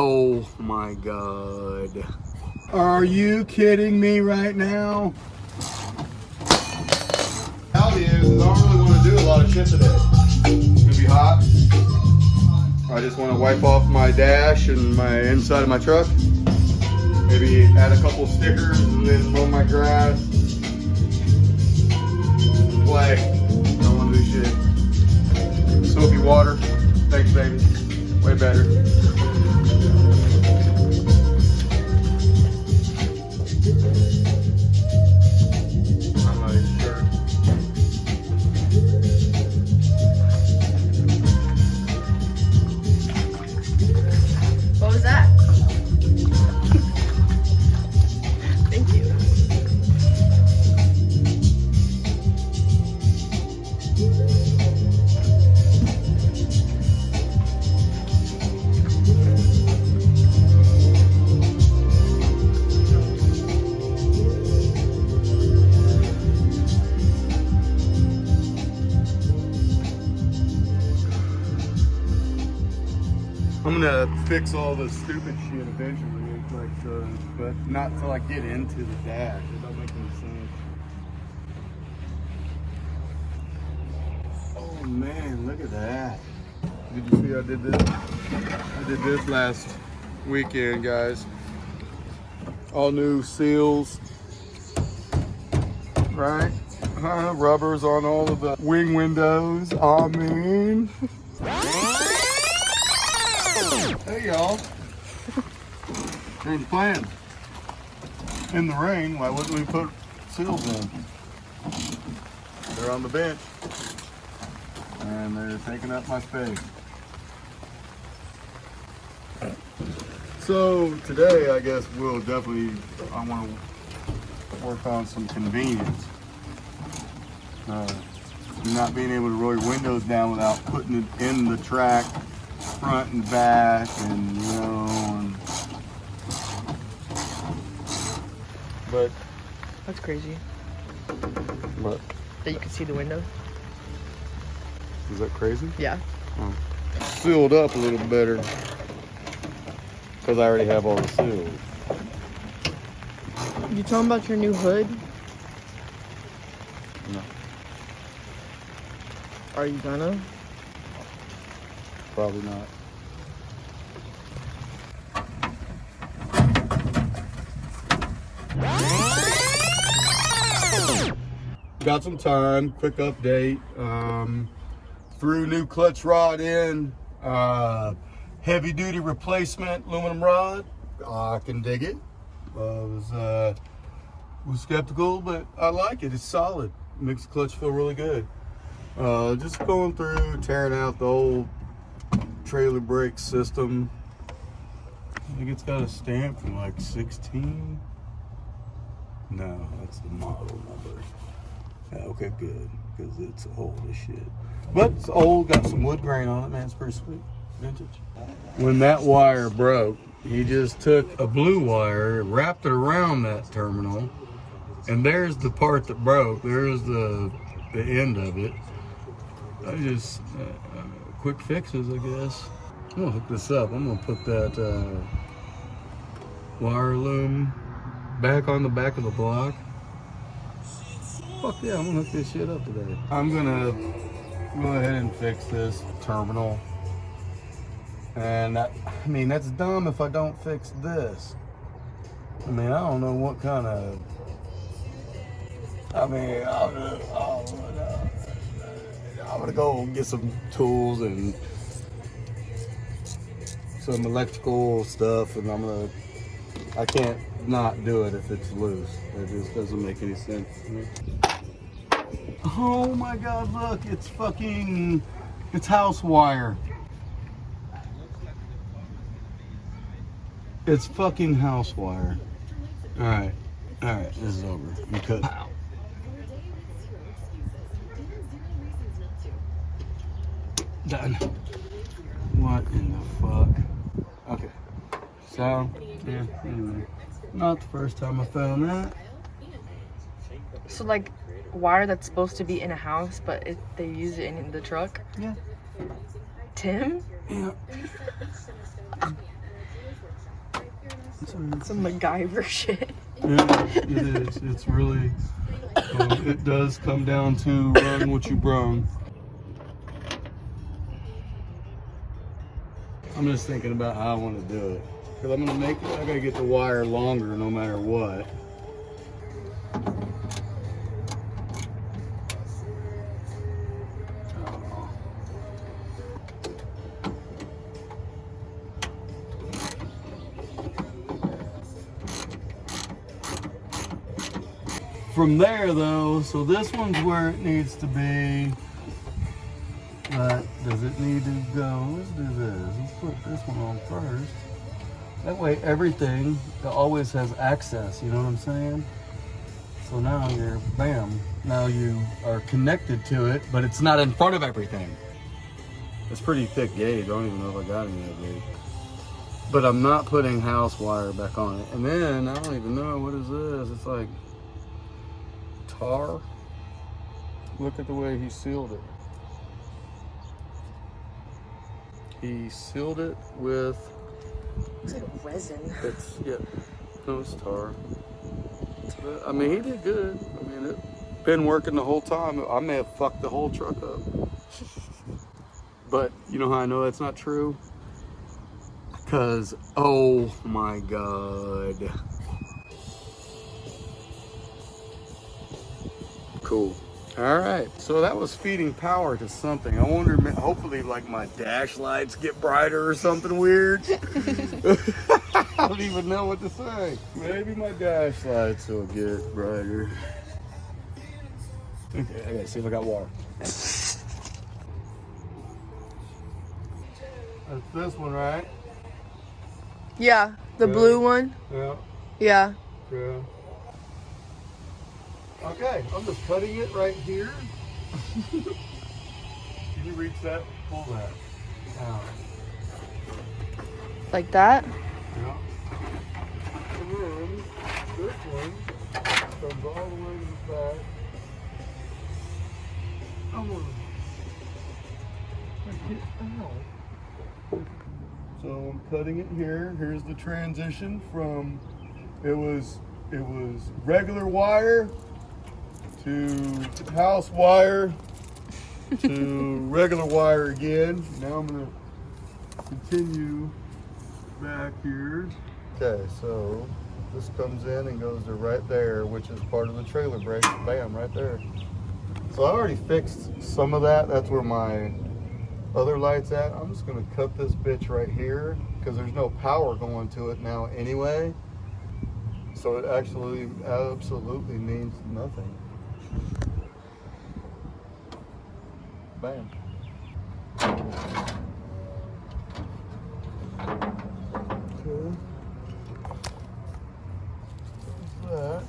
Oh my God. Are you kidding me right now? Reality is, I don't really want to do a lot of shit today. It's gonna be hot. I just want to wipe off my dash and my inside of my truck. Maybe add a couple stickers and then mow my grass. Play. I don't want to do shit. Soapy water. Thanks, baby. Way better. I'm not even sure. What was that? Thank you. I'm gonna fix all the stupid shit eventually, but not till I get into the dash. It don't make any sense. Oh man, look at that! Did you see I did this? I did this last weekend, guys. All new seals, right? Rubbers on all of the wing windows. I mean. Hey y'all. Change plans. In the rain, why wouldn't we put seals in? They're on the bench. And they're taking up my space. So today I guess we'll definitely, I want to work on some convenience. Not being able to roll your windows down without putting it in the track. Front and back, and you know, but That's crazy. What? That you can see the window. Is that crazy? Yeah. Oh. Sealed up a little better because I already have all the seals. You talking about your new hood? No, Are you gonna? probably not. Got some time, quick update. Threw new clutch rod in, heavy duty replacement aluminum rod. I can dig it. Was skeptical, but I like it. It's solid. Makes the clutch feel really good. Just going through, tearing out the old trailer brake system. I think it's got a stamp from like 16. No, that's the model number. Yeah, okay, good, because it's old as shit. But it's old, got some wood grain on it, man. It's pretty sweet, vintage. When that wire broke, he just took a blue wire, wrapped it around that terminal, and there's the part that broke. There's the end of it. I just quick fixes, I guess. I'm gonna hook this up. I'm gonna put that wire loom back on the back of the block. Fuck yeah, I'm gonna hook this shit up today. I'm gonna go ahead and fix this terminal. And I mean, that's dumb if I don't fix this. I mean, I don't know what kind of, I'm gonna go get some tools and some electrical stuff, and I can't not do it if it's loose. It just doesn't make any sense to me. Oh my God, look, it's house wire. It's fucking house wire. All right, this is over. You cut. Done. What in the fuck? Okay. So, yeah, anyway. Not the first time I found that. So like wire that's supposed to be in a house, but they use it in the truck? Yeah. Tim? Yeah. Some MacGyver shit. It is. It's really. It does come down to run what you brung. I'm just thinking about how I want to do it. Because I'm going to make it, I got to get the wire longer no matter what. From there though, so this one's where it needs to be. Does it need to go? Let's do this. Let's put this one on first. That way everything always has access, you know what I'm saying? So now you're, bam, now you are connected to it, but it's not in front of everything. It's pretty thick gauge. I don't even know if I got any of that gauge. But I'm not putting house wire back on it. And then, I don't even know, what is this? It's like tar. Look at the way he sealed it. He sealed it with... It's like resin. It's, yeah, no, it's tar. But, I mean, he did good. I mean, it's been working the whole time. I may have fucked the whole truck up. But you know how I know that's not true? Because, oh my God. Cool. All right, so that was feeding power to something. I wonder, hopefully, like my dash lights get brighter or something weird. I don't even know what to say. Maybe my dash lights will get brighter. Okay, I gotta see if I got water. That's this one, right? Yeah, the blue one. Yeah. Yeah. Yeah. Okay, I'm just cutting it right here. Can you reach that? Pull that out. Like that? Yeah. And then this one comes all the way to the back. I'm gonna get out. So I'm cutting it here. Here's the transition from it was regular wire to house wire to regular wire again. Now I'm gonna continue back here. Okay, so this comes in and goes to right there, which is part of the trailer brake. Bam, right there. So I already fixed some of that. That's where my other light's at. I'm just gonna cut this bitch right here because there's no power going to it now anyway. So it actually absolutely means nothing. Bam. Okay. That.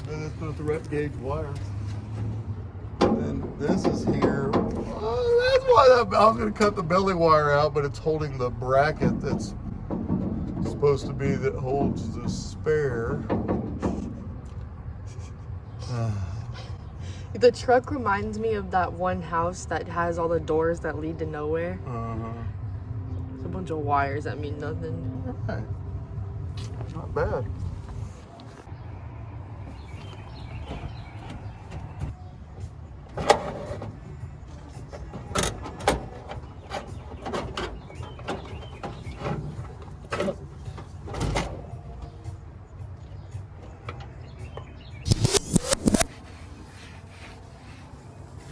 Then it's not the right gauge wire. And then this is here. That's why I was going to cut the belly wire out, but it's holding the bracket that's supposed to be that holds the spare. The truck reminds me of that one house that has all the doors that lead to nowhere. There's a bunch of wires that mean nothing. Right. Not bad.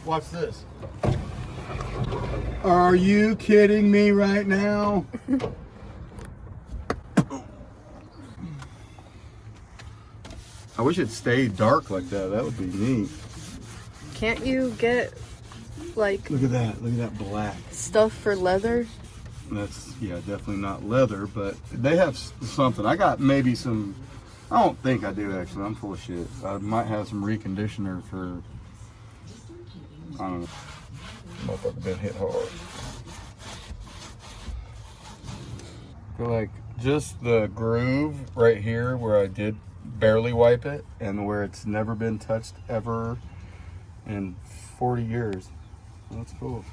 Watch this. Are you kidding me right now? I wish it stayed dark like that. That would be neat. Can't you get like Look at that. Look at that black. stuff for leather? That's, yeah, definitely not leather, but they have something. I got maybe some, I don't think I do actually. I'm full of shit. I might have some reconditioner for, I don't know. Motherfucker been hit hard. Feel like just the groove right here where I did barely wipe it and where it's never been touched ever in 40 years. That's cool.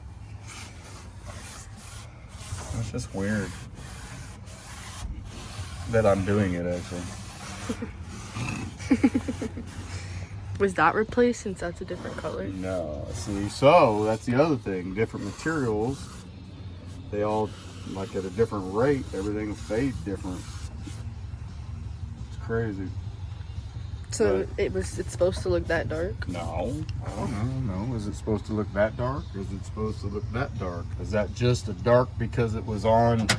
That's just weird. that I'm doing it actually. Was that replaced since that's a different color? No, see, so that's the other thing. Different materials, they all like at a different rate. Everything fades different. It's crazy. So But it's supposed to look that dark? no, I don't know. Is it supposed to look that dark, or is it supposed to look that dark? Is that just a dark because it was on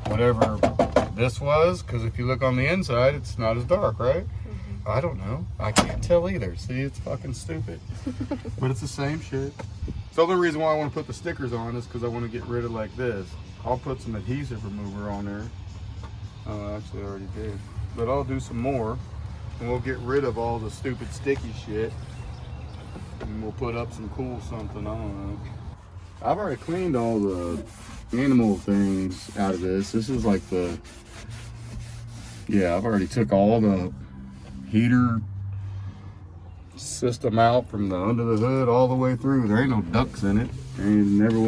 whatever this was? Because if you look on the inside, it's not as dark, right? I don't know. I can't tell either. See, it's fucking stupid. But it's the same shit. The only reason why I want to put the stickers on is because I want to get rid of like this. I'll put some adhesive remover on there. Actually, I already did. But I'll do some more. And we'll get rid of all the stupid sticky shit. And we'll put up some cool something. I don't know. I've already cleaned all the animal things out of this. This is like the... Yeah, I've already took all the heater system out from the under the hood all the way through. There ain't no ducts in it. And never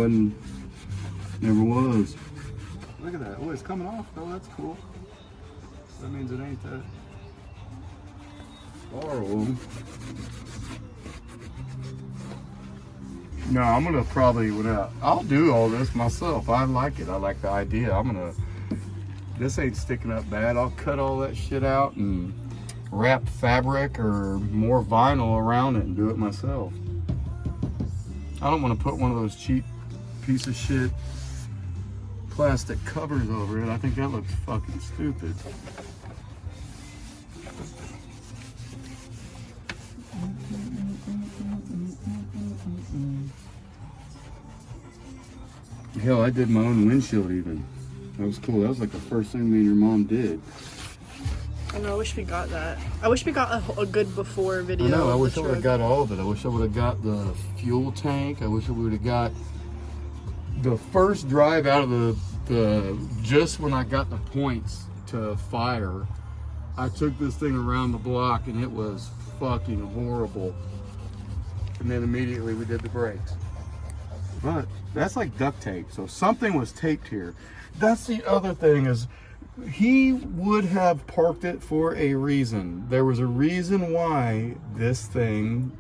was. Look at that. Oh, it's coming off. Oh, that's cool. That means it ain't that horrible. No, I'm gonna probably I'll do all this myself. I like it. I like the idea. This ain't sticking up bad. I'll cut all that shit out and wrap fabric or more vinyl around it and do it myself. I don't want to put one of those cheap piece of shit plastic covers over it. I think that looks fucking stupid. Hell, I did my own windshield even. That was cool. That was like the first thing me and your mom did. I know, I wish we got that. I wish we got a good before video. I know, I of the wish I would have truck. got all of it. I wish I would have got the fuel tank. I wish I would have got the first drive out of the just when I got the points to fire. I took this thing around the block and it was fucking horrible. And then immediately we did the brakes. But that's like duct tape. So something was taped here. That's the other thing is he would have parked it for a reason. There was a reason why this thing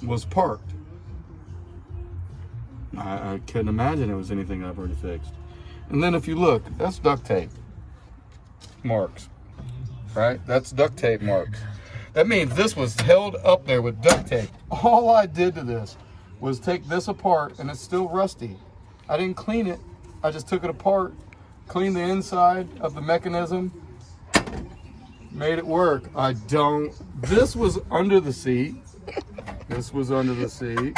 was parked. I couldn't imagine it was anything I've already fixed. And then if you look, that's duct tape marks, right? That's duct tape marks. That means this was held up there with duct tape. All I did to this was take this apart and it's still rusty. I didn't clean it. I just took it apart, cleaned the inside of the mechanism, made it work. This was under the seat. This was under the seat.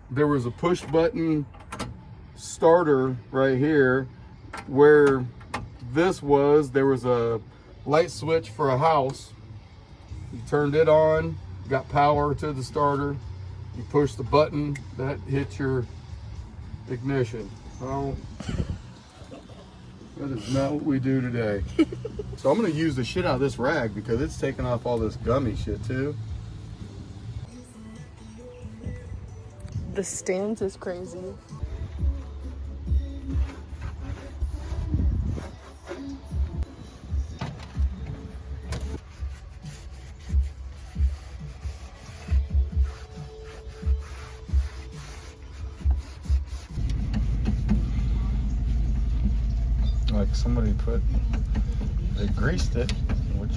There was a push button starter right here where there was a light switch for a house. You turned it on, got power to the starter. You push the button, that hits your ignition. Oh, that is not what we do today. So I'm gonna use the shit out of this rag because it's taking off all this gummy shit too. The stance is crazy. Like somebody they greased it, which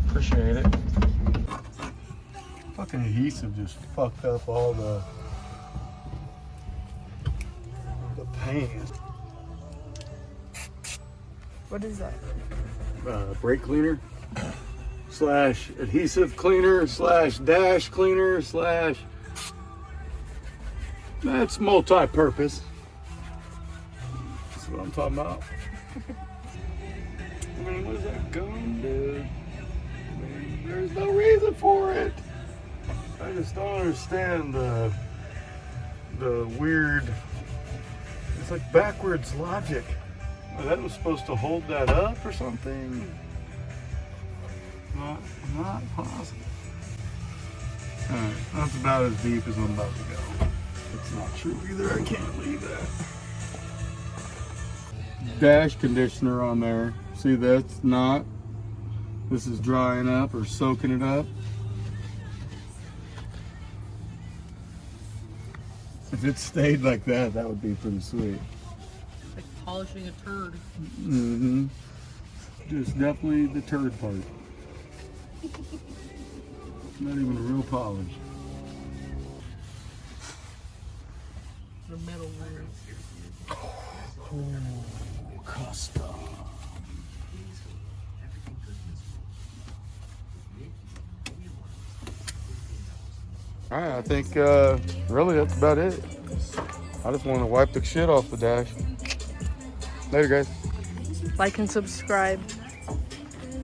appreciate it. Fucking adhesive just fucked up all the paint. What is that? Brake cleaner / adhesive cleaner / dash cleaner / that's multi-purpose. That's what I'm talking about. I mean, what does that gum do? I mean, there's no reason for it. I just don't understand the weird, it's like backwards logic. That was supposed to hold that up or something. Not possible. Alright, that's about as deep as I'm about to go. That's not true either. I can't leave that. Dash conditioner on there. See, that's not. This is drying up or soaking it up. If it stayed like that, that would be pretty sweet. Like polishing a turd. Mm-hmm. Just definitely the turd part. Not even a real polish. The metal one. Oh, custom. All right, I think really that's about it. I just want to wipe the shit off the dash. Later, guys. Like and subscribe.